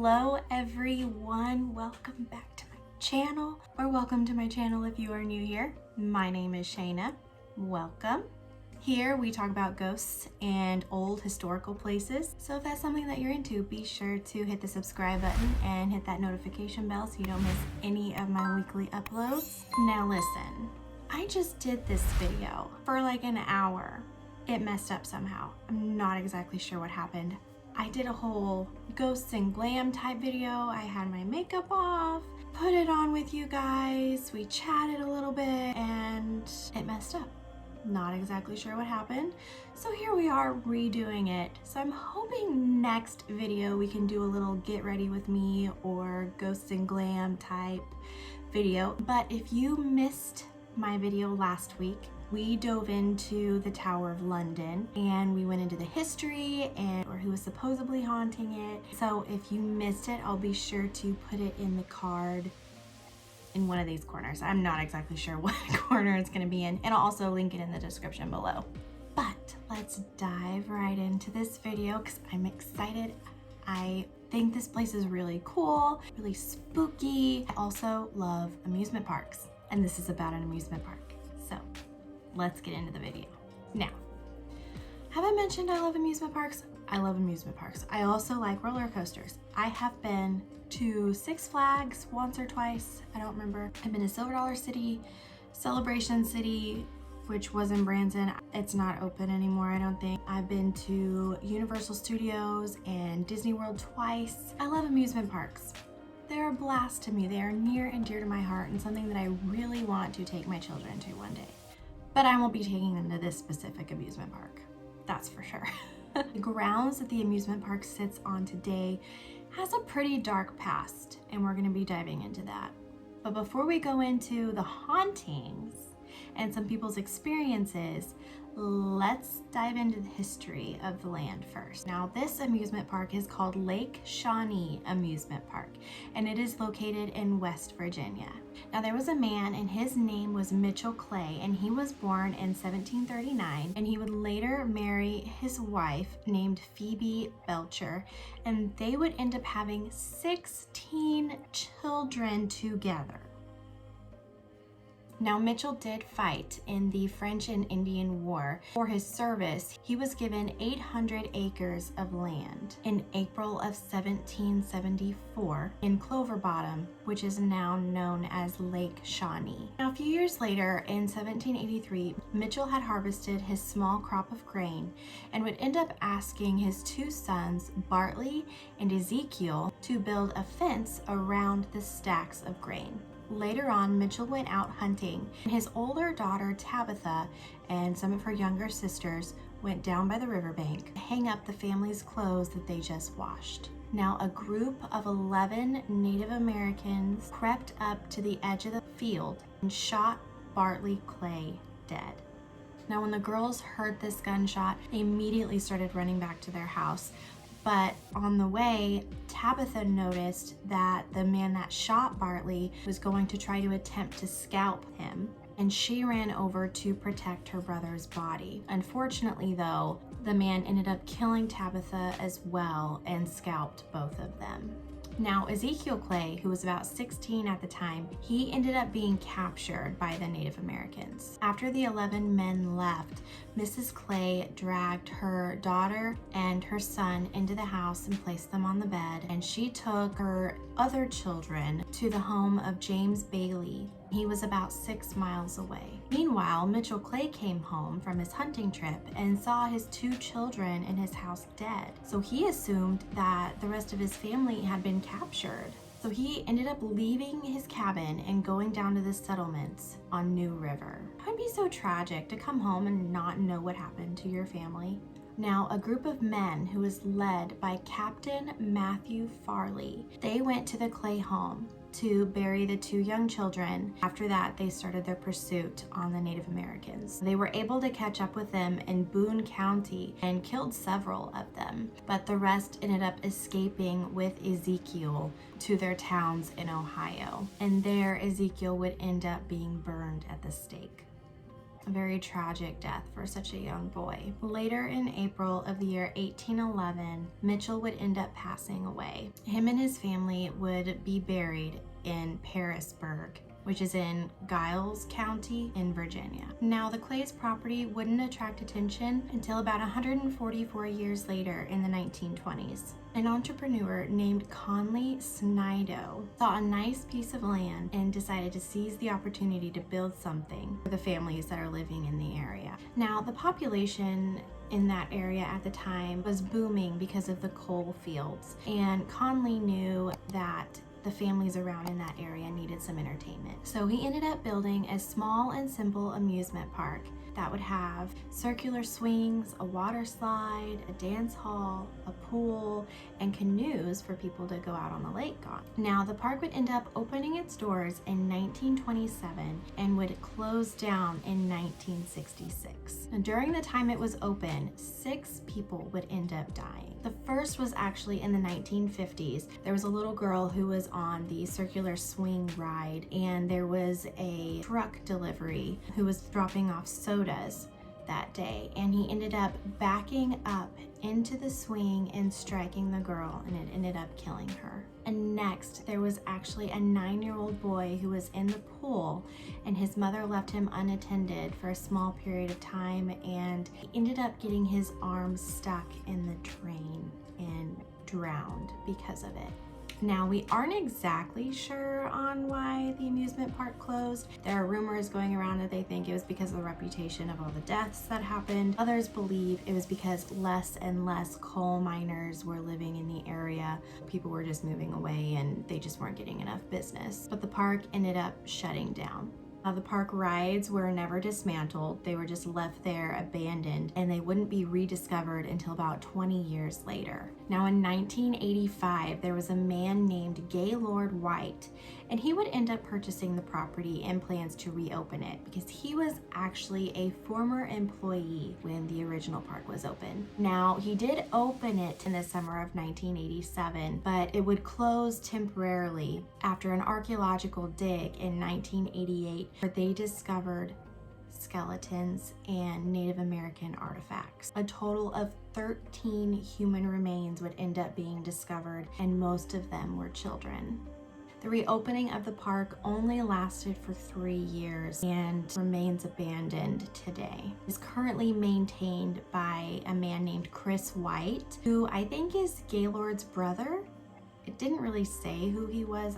Hello everyone, welcome back to my channel, or welcome to my channel if you are new here. My name is Shayna. Welcome. Here we talk about ghosts and old historical places. So if that's something that you're into, be sure to hit the subscribe button and hit that notification bell so you don't miss any of my weekly uploads. Now listen, I just did this video for like an hour. It messed up somehow. I'm not exactly sure what happened. I did a whole ghosts and glam type video. I had my makeup off, put it on with you guys. We chatted a little bit and it messed up. Not exactly sure what happened. So here we are redoing it. So I'm hoping next video we can do a little get ready with me or ghosts and glam type video. But if you missed my video last week, we dove into the Tower of London and we went into the history and or who was supposedly haunting it. So if you missed it, I'll be sure to put it in the card in one of these corners. I'm not exactly sure what corner it's going to be in, and I'll also link it in the description below. But let's dive right into this video because I'm excited. I think this place is really cool, really spooky. I also love amusement parks, and this is about an amusement park. So let's get into the video. Now, have I mentioned I love amusement parks? I love amusement parks. I also like roller coasters. I have been to Six Flags once or twice, I don't remember. I've been to Silver Dollar City, Celebration City, which was in Branson. It's not open anymore, I don't think. I've been to Universal Studios and Disney World twice. I love amusement parks. They're a blast to me. They are near and dear to my heart and something that I really want to take my children to one day. But I won't be taking them to this specific amusement park, that's for sure. The grounds that the amusement park sits on today has a pretty dark past, and we're going to be diving into that. But before we go into the hauntings and some people's experiences, let's dive into the history of the land first. Now, this amusement park is called Lake Shawnee Amusement Park, and it is located in West Virginia. Now, there was a man, and his name was Mitchell Clay, and he was born in 1739, and he would later marry his wife named Phoebe Belcher, and they would end up having 16 children together. Now, Mitchell did fight in the French and Indian War. For his service, he was given 800 acres of land in April of 1774 in Clover Bottom, which is now known as Lake Shawnee. Now, a few years later, in 1783, Mitchell had harvested his small crop of grain and would end up asking his two sons, Bartley and Ezekiel, to build a fence around the stacks of grain. Later on, Mitchell went out hunting, and his older daughter Tabitha and some of her younger sisters went down by the riverbank to hang up the family's clothes that they just washed. Now, a group of 11 Native Americans crept up to the edge of the field and shot Bartley Clay dead. Now, when the girls heard this gunshot, they immediately started running back to their house. But on the way, Tabitha noticed that the man that shot Bartley was going to try to attempt to scalp him, and she ran over to protect her brother's body. Unfortunately, though, the man ended up killing Tabitha as well and scalped both of them. Now, Ezekiel Clay, who was about 16 at the time, he ended up being captured by the Native Americans. After the 11 men left, Mrs. Clay dragged her daughter and her son into the house and placed them on the bed, and she took her other children to the home of James Bailey. He was about 6 miles away. Meanwhile, Mitchell Clay came home from his hunting trip and saw his 2 children in his house dead. So he assumed that the rest of his family had been captured. So he ended up leaving his cabin and going down to the settlements on New River. It would be so tragic to come home and not know what happened to your family. Now, a group of men who was led by Captain Matthew Farley, they went to the Clay home to bury the 2 young children. After that, they started their pursuit on the Native Americans. They were able to catch up with them in Boone County and killed several of them, but the rest ended up escaping with Ezekiel to their towns in Ohio. And there, Ezekiel would end up being burned at the stake. A very tragic death for such a young boy. Later in April of the year 1811, Mitchell would end up passing away. Him and his family would be buried in Parisburg, which is in Giles County in Virginia. Now, the Clays property wouldn't attract attention until about 144 years later in the 1920s. An entrepreneur named Conley Snido saw a nice piece of land and decided to seize the opportunity to build something for the families that are living in the area. Now, the population in that area at the time was booming because of the coal fields, and Conley knew that the families around in that area needed some entertainment. So he ended up building a small and simple amusement park that would have circular swings, a water slide, a dance hall, a pool, and canoes for people to go out on the lake on. Now, the park would end up opening its doors in 1927 and would close down in 1966. And during the time it was open, 6 people would end up dying. The first was actually in the 1950s. There was a little girl who was on the circular swing ride, and there was a truck delivery who was dropping off sodas that day, and he ended up backing up into the swing and striking the girl, and it ended up killing her. And next, there was actually a 9-year-old boy who was in the pool, and his mother left him unattended for a small period of time, and he ended up getting his arms stuck in the drain and drowned because of it. Now, we aren't exactly sure on why the amusement park closed. There are rumors going around that they think it was because of the reputation of all the deaths that happened. Others believe it was because less and less coal miners were living in the area. People were just moving away and they just weren't getting enough business. But the park ended up shutting down. The park rides were never dismantled. They were just left there abandoned, and they wouldn't be rediscovered until about 20 years later. Now, in 1985, there was a man named Gaylord White, and he would end up purchasing the property and plans to reopen it because he was actually a former employee when the original park was open. Now, he did open it in the summer of 1987, but it would close temporarily after an archaeological dig in 1988 where they discovered skeletons and Native American artifacts. A total of 13 human remains would end up being discovered, and most of them were children. The reopening of the park only lasted for 3 years and remains abandoned today. It is currently maintained by a man named Chris White, who I think is Gaylord's brother. It didn't really say who he was.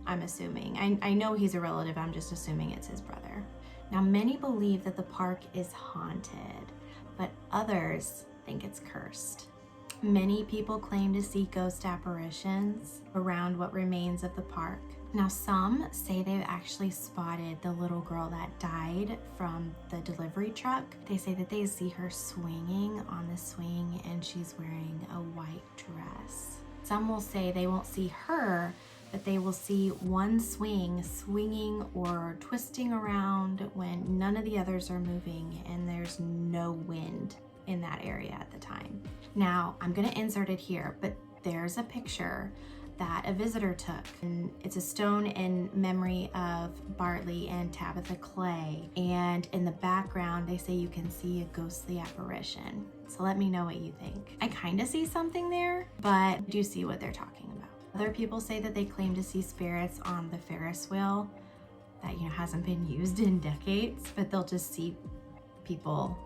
I'm assuming. I know he's a relative. I'm just assuming it's his brother. Now, many believe that the park is haunted, but others think it's cursed. Many people claim to see ghost apparitions around what remains of the park. Now, some say they've actually spotted the little girl that died from the delivery truck. They say that they see her swinging on the swing and she's wearing a white dress. Some will say they won't see her, but they will see one swing swinging or twisting around when none of the others are moving and there's no wind in that area at the time. Now, I'm gonna insert it here, but there's a picture that a visitor took, and it's a stone in memory of Bartley and Tabitha Clay, and in the background they say you can see a ghostly apparition. So let me know what you think. I kind of see something there, but I do see what they're talking about. Other people say that they claim to see spirits on the Ferris wheel that hasn't been used in decades, but they'll just see people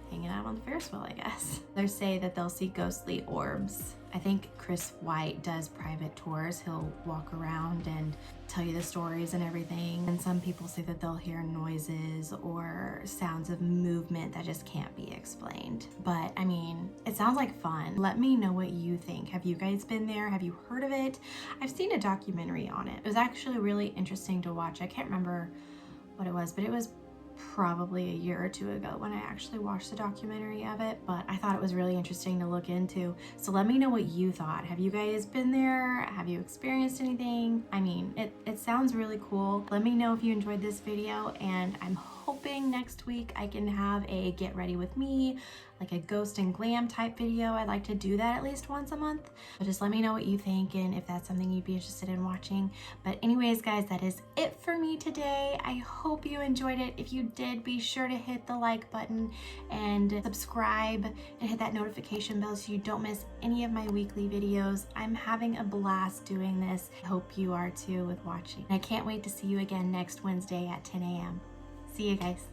hanging out on the Ferris wheel, I guess. Others say that they'll see ghostly orbs. I think Chris White does private tours. He'll walk around and tell you the stories and everything. And some people say that they'll hear noises or sounds of movement that just can't be explained. But I mean, it sounds like fun. Let me know what you think. Have you guys been there? Have you heard of it? I've seen a documentary on it. It was actually really interesting to watch. I can't remember what it was, but it was probably a year or two ago when I actually watched the documentary of it, but I thought it was really interesting to look into. So let me know what you thought. Have you guys been there? Have you experienced anything? I mean, it sounds really cool. Let me know if you enjoyed this video, and I'm hoping next week I can have a get ready with me, like a ghost and glam type video. I like to do that at least once a month. But just let me know what you think and if that's something you'd be interested in watching. But anyways, guys, that is it for me today. I hope you enjoyed it. If you did, be sure to hit the like button and subscribe and hit that notification bell so you don't miss any of my weekly videos. I'm having a blast doing this. I hope you are too with watching. I can't wait to see you again next Wednesday at 10 a.m. See you guys.